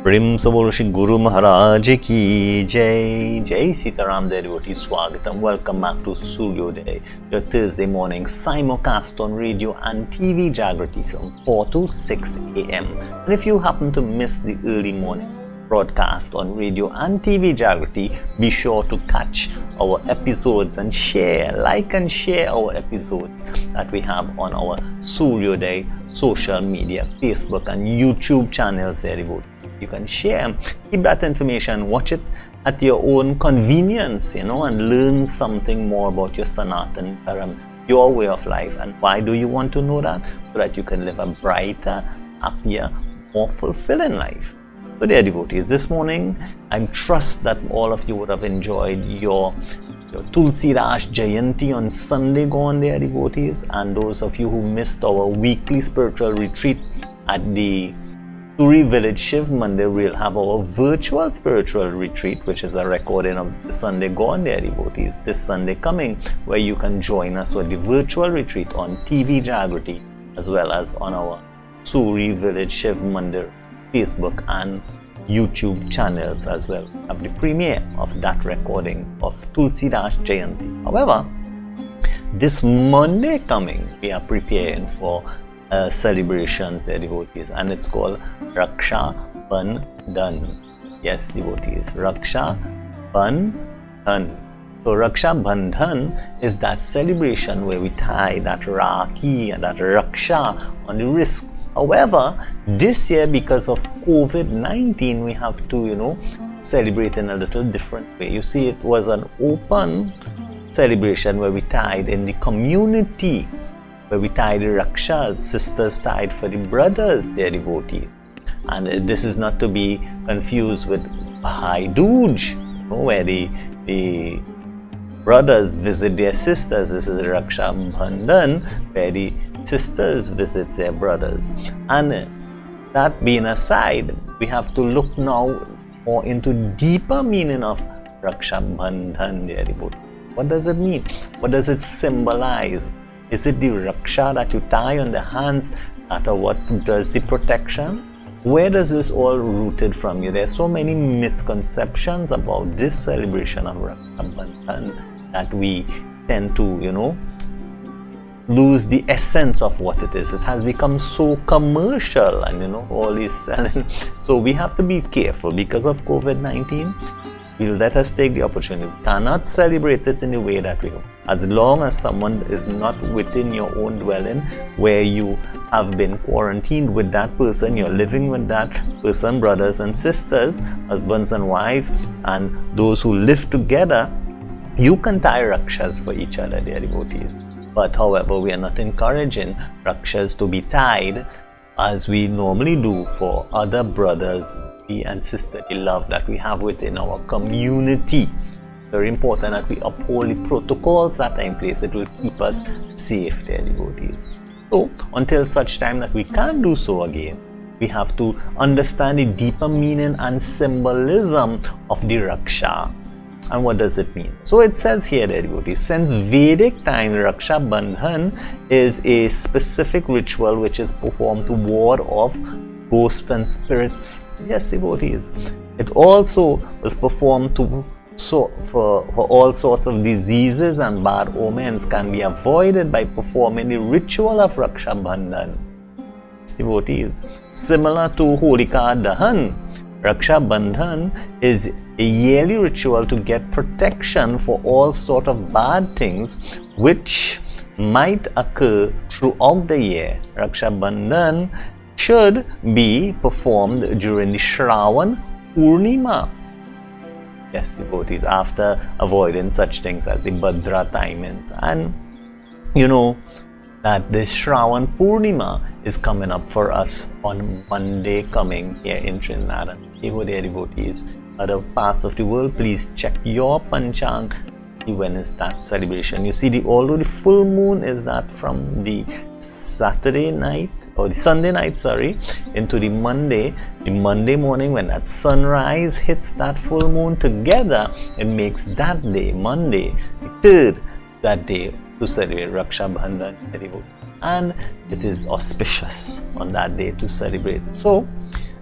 प्रेम से बोलो श्री गुरु महाराज की जय. Jai Sitaram, dear devotees. Swagatam. Welcome back to Suryodaya, your Thursday morning simulcast on radio and TV Jagrati from 4 to 6 a.m. And if you happen to miss the early morning broadcast on radio and TV Jagrati, be sure to catch our episodes and like and share our episodes that we have on our Suryodaya social media, Facebook and YouTube channels, dear devotees. You can share, keep that information, watch it at your own convenience, and learn something more about your Sanatan Dharam, your way of life. And why do you want to know that? So that you can live a brighter, happier, more fulfilling life. So dear devotees, this morning, I trust that all of you would have enjoyed your Tulsi Raj Jayanti on Sunday gone, dear devotees. And those of you who missed our weekly spiritual retreat at the Turi Village Shiv Mandir, we'll have our virtual spiritual retreat, which is a recording of the Sunday gone, dear devotees, this Sunday coming, where you can join us for the virtual retreat on TV Jagrati, as well as on our Turi Village Shiv Mandir Facebook and YouTube channels as well. We have the premiere of that recording of Tulsi Raj Jayanti. However, this Monday coming, we are preparing for celebrations, dear devotees, and it's called Raksha Bandhan. Yes, devotees, Raksha Bandhan. So Raksha Bandhan is that celebration where we tie that Rakhi and that Raksha on the wrist. However, this year, because of COVID-19, we have to, celebrate in a little different way. You see, it was an open celebration where we tied in the community, where we tied the Rakshas, sisters tied for the brothers, their devotees. And this is not to be confused with Bhai Dooj, where the brothers visit their sisters. This is Raksha Bandhan, where the sisters visit their brothers. And that being aside, we have to look now more into deeper meaning of Raksha Bandhan, dear devotees. What does it mean? What does it symbolize? Is it the Raksha that you tie on the hands that are what does the protection? Where does this all rooted from you? There's so many misconceptions about this celebration of Raksha Bandhan that we tend to, lose the essence of what it is. It has become so commercial and, all is selling. So we have to be careful because of COVID-19. Let us take the opportunity. We cannot celebrate it in the way that we do. As long as someone is not within your own dwelling, where you have been quarantined with that person, you're living with that person, brothers and sisters, husbands and wives, and those who live together, you can tie rakshas for each other, dear devotees. But however, we are not encouraging rakshas to be tied as we normally do for other brothers and sisterly love that we have within our community. Very important that we uphold the protocols that are in place. It will keep us safe, dear devotees. So until such time that we can't do so again, we have to understand the deeper meaning and symbolism of the Raksha. And what does it mean? So it says here, dear devotees, since Vedic time, Raksha Bandhan is a specific ritual which is performed to ward off ghosts and spirits. Yes, devotees. It also was performed for all sorts of diseases and bad omens can be avoided by performing the ritual of Raksha Bandhan. Devotees. Similar to Holika Dahan, Raksha Bandhan is a yearly ritual to get protection for all sort of bad things which might occur throughout the year. Raksha Bandhan should be performed during the Shravan Purnima. Yes, devotees, after avoiding such things as the Bhadra timings. And that this Shravan Purnima is coming up for us on Monday coming here in Trinidad and Tobago, dear devotees. Other parts of the world, please check your Panchang. When is that celebration? You see, although the full moon is that from the Saturday night or the Sunday night, into the Monday morning, when that sunrise hits that full moon together, it makes that day, Monday, the third, that day to celebrate Raksha Bandhan. And it is auspicious on that day to celebrate. So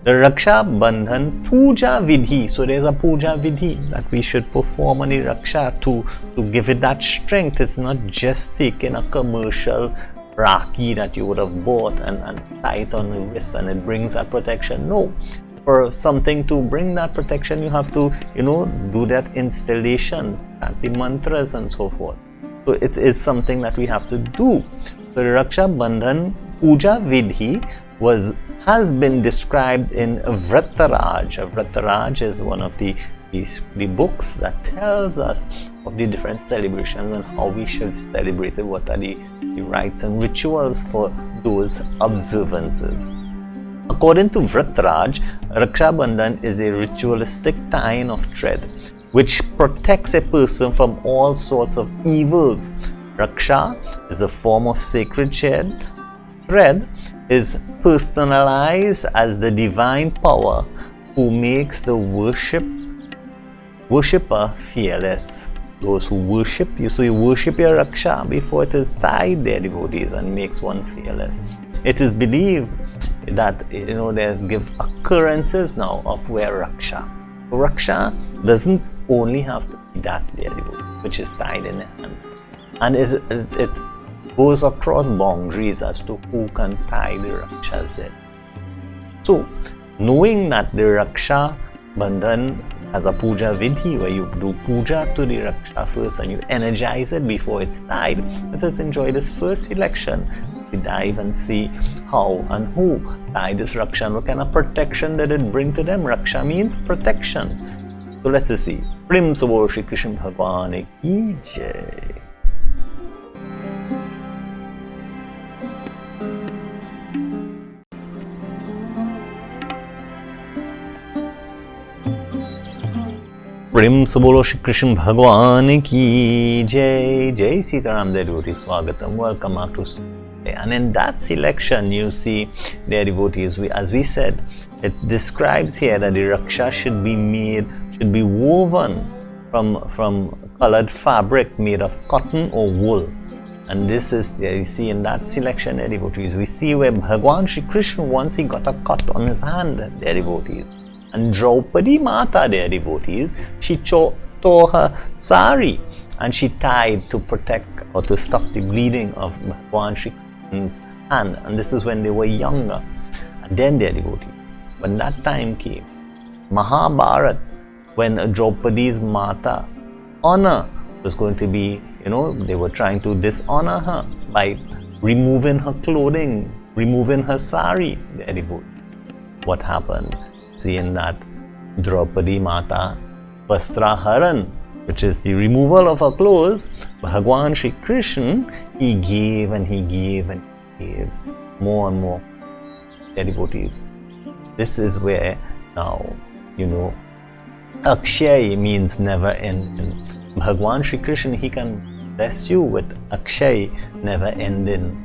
the Raksha Bandhan Puja Vidhi. So there's a Puja Vidhi that we should perform on the Raksha to give it that strength. It's not just taking a commercial Rakhi that you would have bought and tie it on the wrist and it brings that protection. No. For something to bring that protection, you have to, do that installation, chant the mantras and so forth. So it is something that we have to do. The Raksha Bandhan Puja Vidhi has been described in Vrataraj. Vrataraj is one of the books that tells us of the different celebrations and how we should celebrate it, what are the rites and rituals for those observances. According to Vrataraj, Raksha Bandhan is a ritualistic tying of thread which protects a person from all sorts of evils. Raksha is a form of sacred thread, is personalized as the divine power who makes the worshipper fearless. Those who worship you, so you worship your Raksha before it is tied, their devotees, and makes one fearless. It is believed that they give occurrences now of where Raksha. So Raksha doesn't only have to be that there, which is tied in the hands, and it goes across boundaries as to who can tie the Rakshas there. So knowing that the Raksha Bandhan has a Puja Vidhi where you do puja to the Raksha first and you energize it before it's tied, let us enjoy this first selection. We dive and see how and who tie this Raksha and what kind of protection did it bring to them. Raksha means protection. So let's see. Prem Sabol Shri Krishna Bhagwan Ki Jai. Prem Sabolo Shri Krishna Bhagwan Ki Jai. Jai Sitaram, dear devotees, Swagatam, welcome back to. And in that selection, you see, dear devotees, as we said, it describes here that the Raksha should be woven from colored fabric made of cotton or wool. And this is, there you see in that selection, dear devotees, we see where Bhagwan Shri Krishna, once he got a cut on his hand, dear devotees. And Draupadi Mata, dear devotees, she tore her sari and she tied to protect or to stop the bleeding of Bhagwan Shri Krishna's hand. And this is when they were younger. And then, dear devotees, when that time came, Mahabharat, when Draupadi's Mata honor was going to be, they were trying to dishonor her by removing her clothing, removing her sari, dear devotees. What happened? Seeing that Draupadi Mata Vastra Haran, which is the removal of her clothes, Bhagwan Shri Krishna, he gave and he gave and he gave more and more, their devotees. This is where now, Akshay means never ending. Bhagwan Shri Krishna, he can bless you with Akshay, never ending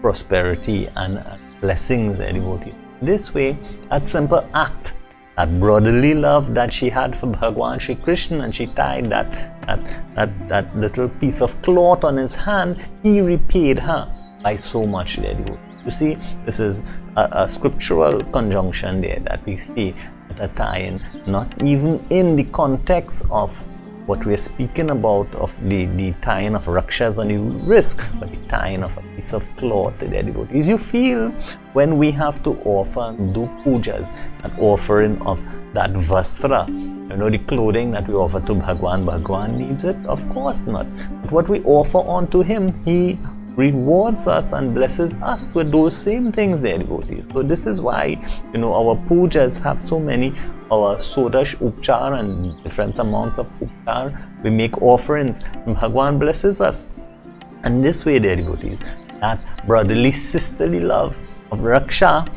prosperity and blessings, their devotees. This way, that simple act, that brotherly love that she had for Bhagwan Shri Krishna, and she tied that little piece of cloth on his hand, he repaid her by so much, dear devotees. You see, this is a scriptural conjunction there that we see at a tie-in, not even in the context of what we are speaking about of the tying of rakshas on the wrist, but the tying of a piece of cloth to their devotees. You feel when we have to offer and do pujas, an offering of that vastra, the clothing that we offer to Bhagwan needs it? Of course not. But what we offer onto him, he rewards us and blesses us with those same things, their devotees. So this is why, our pujas have so many, our sodash upchar and different amounts of upchar. We make offerings and Bhagwan blesses us. And this way, dear devotees, that brotherly, sisterly love of Raksha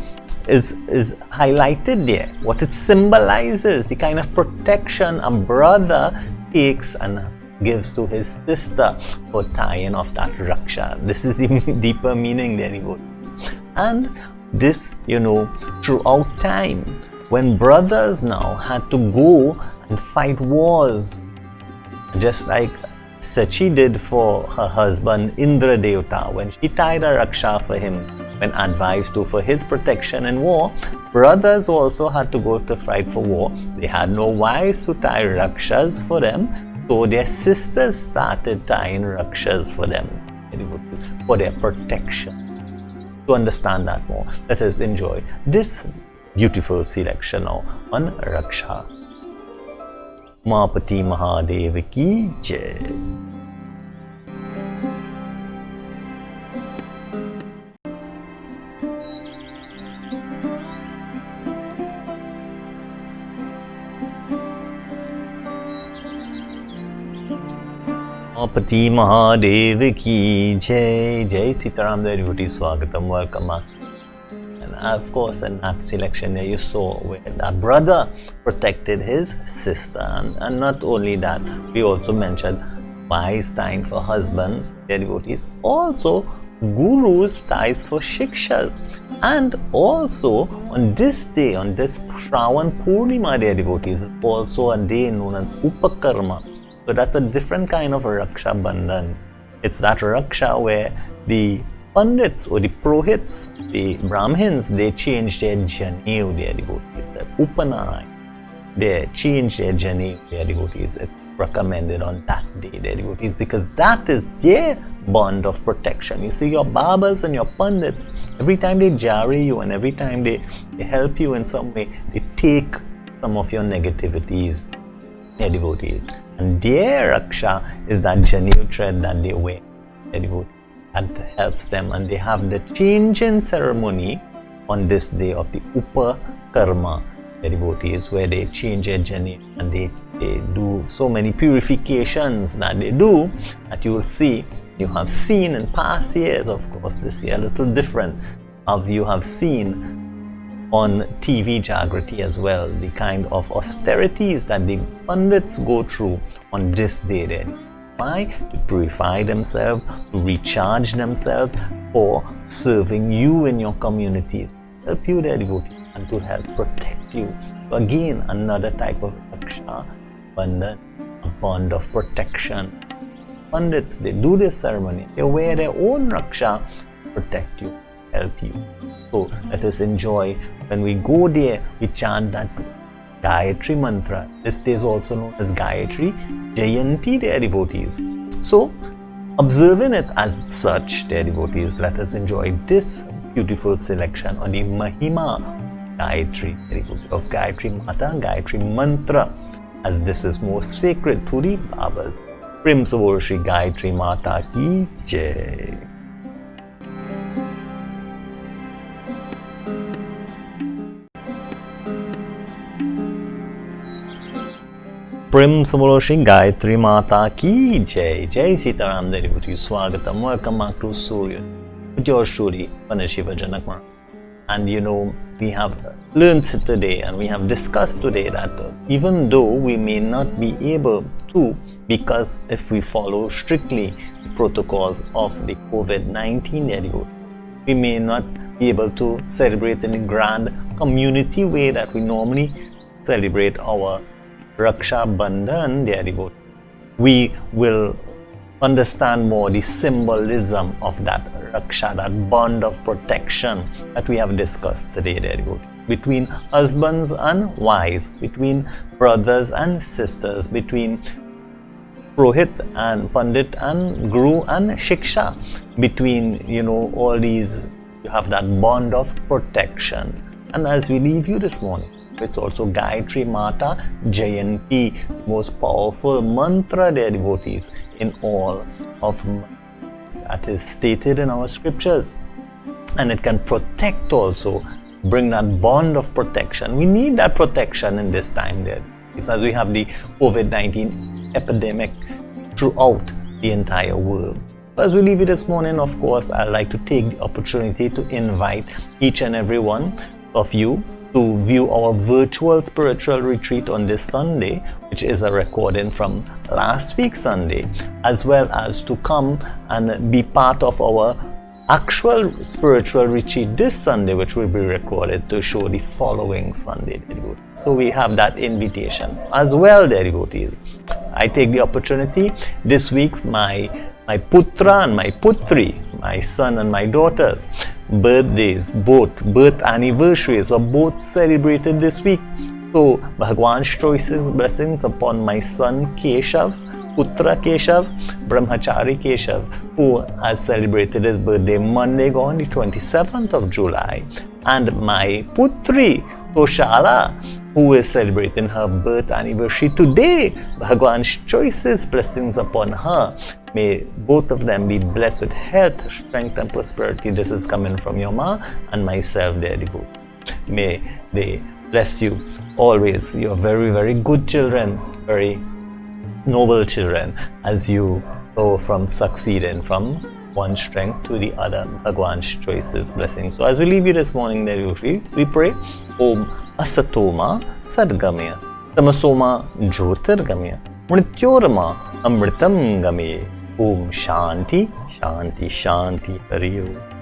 is highlighted there. What it symbolizes, the kind of protection a brother takes and gives to his sister for tying of that Raksha. This is the deeper meaning, dear devotees. And this, throughout time, when brothers now had to go and fight wars, just like Sachi did for her husband Indra Devta, when she tied a Raksha for him, when advised to for his protection in war, brothers also had to go to fight for war. They had no wives to tie rakshas for them, so their sisters started tying rakshas for them, for their protection. To understand that more, let us enjoy this beautiful selection now on Raksha. Umapati Mahadev ki Jai. Umapati Mahadev ki Jai. Jai Sitaram devotees, Swagatam, welcome back. And of course, in that selection there you saw where that brother protected his sister, and not only that, we also mentioned wise time for husbands, their devotees, also gurus ties for shikshas, and also on this day, on this Shravan Purnima, their devotees, is also a day known as Upakarma. So that's a different kind of Raksha Bandhan. It's that Raksha where the Pandits or the Purohits, the Brahmins, they change their Janev, their devotees, the Upanarayan. They change their Janev, their devotees. It's recommended on that day, their devotees, because that is their bond of protection. You see, your Babas and your Pandits, every time they jari you and every time they help you in some way, they take some of your negativities, their devotees. And their Raksha is that Janev thread that they wear, their devotees. That helps them, and they have the changing ceremony on this day of the Upakarma, the devotees, where they change their Janev and they do so many purifications that they do that you will see. You have seen in past years, of course, this year a little different, of you have seen on TV Jagrati as well, the kind of austerities that the Pandits go through on this day then. Why? To purify themselves, to recharge themselves for serving you in your communities, help you their devotees, and to help protect you. So again, another type of Raksha Bandhan, a bond of protection. Pandits, they do this ceremony, they wear their own Raksha to protect you, help you. So let us enjoy. When we go there, we chant that Gayatri mantra. This day is also known as Gayatri Jayanti, their devotees. So, observing it as such, their devotees, let us enjoy this beautiful selection on the Mahima Gayatri, of Gayatri Mata, Gayatri mantra, as this is most sacred to the Babas. Prem se bol Shri Gayatri Mata ki Jai. Prem se bol Shri Gayatri Mata ki Jai. Jai Sitaram devotees, Swagatam, welcome back to Surya with your Shuri Panashiva Janakmar. And you know, we have learned today and we have discussed today that even though we may not be able to, because if we follow strictly the protocols of the COVID-19 devotees, we may not be able to celebrate in the grand community way that we normally celebrate our Raksha Bandhan, their devotees. We will understand more the symbolism of that Raksha, that bond of protection that we have discussed today, their devotees. Between husbands and wives, between brothers and sisters, between Purohit and Pandit and Guru and Shiksha, between, you know, all these, you have that bond of protection. And as we leave you this morning, it's also Gayatri Mata Jayanti, most powerful mantra, their devotees, in all of that is stated in our scriptures. And it can protect also, bring that bond of protection. We need that protection in this time there, as we have the COVID-19 epidemic throughout the entire world. As we leave you this morning, of course, I'd like to take the opportunity to invite each and every one of you to view our virtual spiritual retreat on this Sunday, which is a recording from last week Sunday, as well as to come and be part of our actual spiritual retreat this Sunday, which will be recorded to show the following Sunday, devotees. So we have that invitation as well, devotees. I take the opportunity this week, my putra and my putri, my son and my daughters, birthdays, both birth anniversaries were both celebrated this week. So Bhagwan's choices, blessings upon my son Keshav, Putra Keshav, Brahmachari Keshav, who has celebrated his birthday Monday gone, the 27th of July, and my Putri Toshala, who is celebrating her birth anniversary today. Bhagwan's choices, blessings upon her. May both of them be blessed with health, strength and prosperity. This is coming from your ma and myself, their devotee. May they bless you always. You are very, very good children, very noble children, as you go from succeeding from one strength to the other. Bhagwan's choices, blessings. So as we leave you this morning, dear devotees, we pray Om Asatoma Sadgamya Tamasoma Jyotirgamya Mrityorama Amritam Gamye. Om Shanti Shanti Shanti Hari Om.